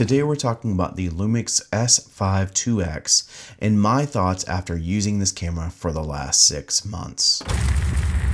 Today we're talking about the LUMIX S5iiX and my thoughts after using this camera for the last 6 months.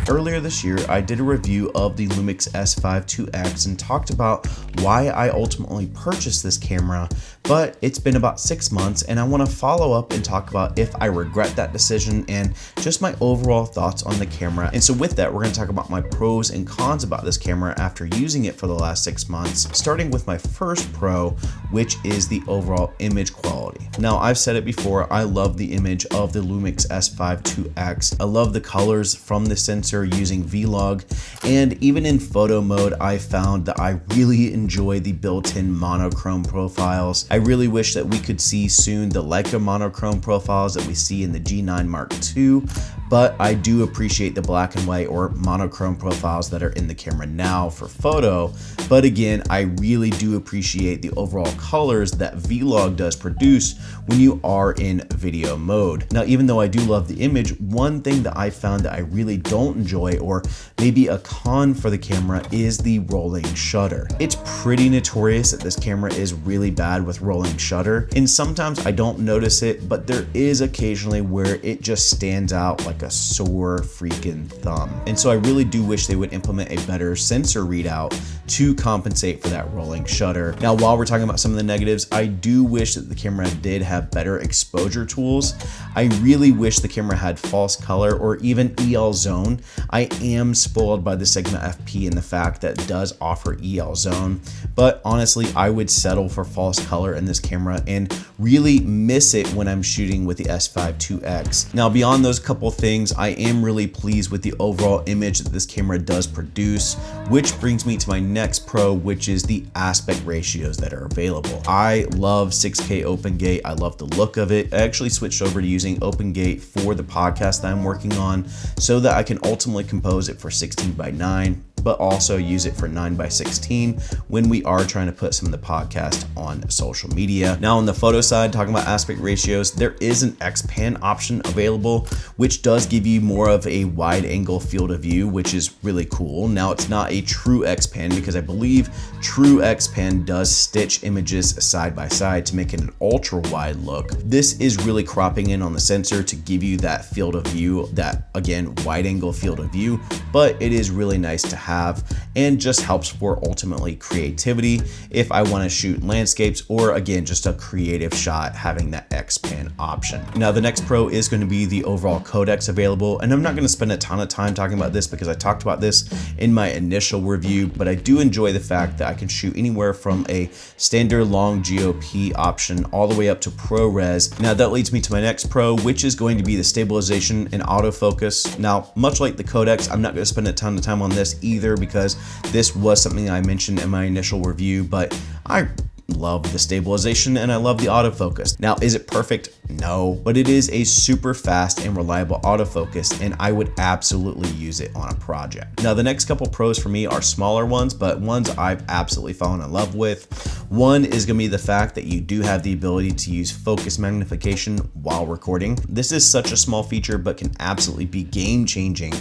Earlier this year, I did a review of the LUMIX S5iiX and talked about why I ultimately purchased this camera, but it's been about 6 months and I want to follow up and talk about if I regret that decision and just my overall thoughts on the camera. And so with that, we're going to talk about my pros and cons about this camera after using it for the last 6 months, starting with my first pro, which is the overall image quality. Now, I've said it before, I love the image of the LUMIX S5iiX. I love the colors from the sensor using Vlog, and even in photo mode, I found that I really enjoy the built-in monochrome profiles. I really wish that we could see soon the Leica monochrome profiles that we see in the G9 Mark II, but I do appreciate the black and white or monochrome profiles that are in the camera now for photo. But again, I really do appreciate the overall colors that Vlog does produce when you are in video mode. Now, even though I do love the image, one thing that I found that I really don't enjoy, or maybe a con for the camera, is the rolling shutter. It's pretty notorious that this camera is really bad with rolling shutter, and sometimes I don't notice it, but there is occasionally where it just stands out like a sore freaking thumb. And so I really do wish they would implement a better sensor readout to compensate for that rolling shutter. Now, while we're talking about some of the negatives, I do wish that the camera did have better exposure tools. I really wish the camera had false color or even EL zone. I am spoiled by the Sigma FP and the fact that it does offer EL zone, but honestly, I would settle for false color in this camera and really miss it when I'm shooting with the S5iiX. Now, beyond those couple things, I am really pleased with the overall image that this camera does produce, which brings me to my next pro, which is the aspect ratios that are available. I love 6K OpenGate. I love the look of it. I actually switched over to using OpenGate for the podcast that I'm working on so that I can ultimately compose it for 16:9, but also use it for 9:16 when we are trying to put some of the podcast on social media. Now, on the photo side, talking about aspect ratios, there is an X-Pan option available, which does give you more of a wide angle field of view, which is really cool. Now, it's not a true X-Pan because I believe true X-Pan does stitch images side by side to make it an ultra wide look. This is really cropping in on the sensor to give you that field of view, that again, wide angle field of view, but it is really nice to have and just helps for ultimately creativity if I want to shoot landscapes or again just a creative shot, having that X-Pan option. Now, the next pro is going to be the overall codecs available, and I'm not going to spend a ton of time talking about this because I talked about this in my initial review, but I do enjoy the fact that I can shoot anywhere from a standard long GOP option all the way up to ProRes. Now, that leads me to my next pro, which is going to be the stabilization and autofocus. Now, much like the Codex, I'm not going to spend a ton of time on this either because this was something I mentioned in my initial review, but I love the stabilization and I love the autofocus. Now, is it perfect? No, but it is a super fast and reliable autofocus, and I would absolutely use it on a project. Now, the next couple pros for me are smaller ones, but ones I've absolutely fallen in love with. One is gonna be the fact that you do have the ability to use focus magnification while recording. This is such a small feature, but can absolutely be game changing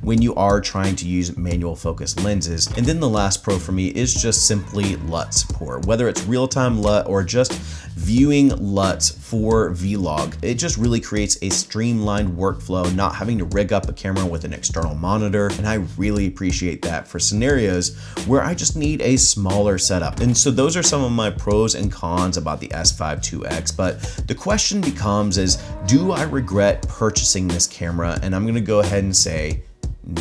when you are trying to use manual focus lenses. And then the last pro for me is just simply LUT support, whether it's real-time LUT or just viewing LUTs for Vlog. It just really creates a streamlined workflow, not having to rig up a camera with an external monitor, and I really appreciate that for scenarios where I just need a smaller setup. And so those are some of my pros and cons about the S5iiX, but the question becomes is, do I regret purchasing this camera? And I'm gonna go ahead and say,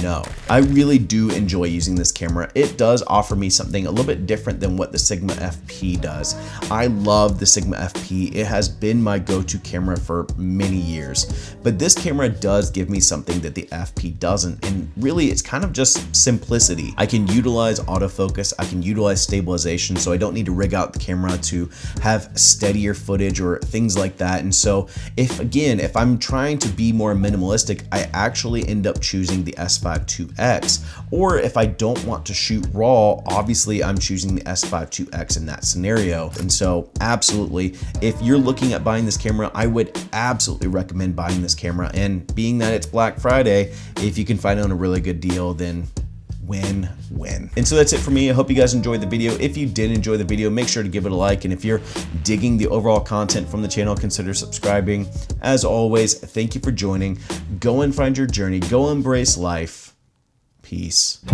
no. I really do enjoy using this camera. It does offer me something a little bit different than what the Sigma FP does. I love the Sigma FP. It has been my go-to camera for many years, but this camera does give me something that the FP doesn't, and really it's kind of just simplicity. I can utilize autofocus, I can utilize stabilization, so I don't need to rig out the camera to have steadier footage or things like that. And so if I'm trying to be more minimalistic, I actually end up choosing the S5iiX, or if I don't want to shoot raw, obviously I'm choosing the S5iiX in that scenario. And so absolutely, if you're looking at buying this camera, I would absolutely recommend buying this camera. And being that it's Black Friday, if you can find it on a really good deal, then win-win. And so that's it for me. I hope you guys enjoyed the video. If you did enjoy the video, make sure to give it a like. And if you're digging the overall content from the channel, consider subscribing. As always, thank you for joining. Go and find your journey. Go embrace life. Peace.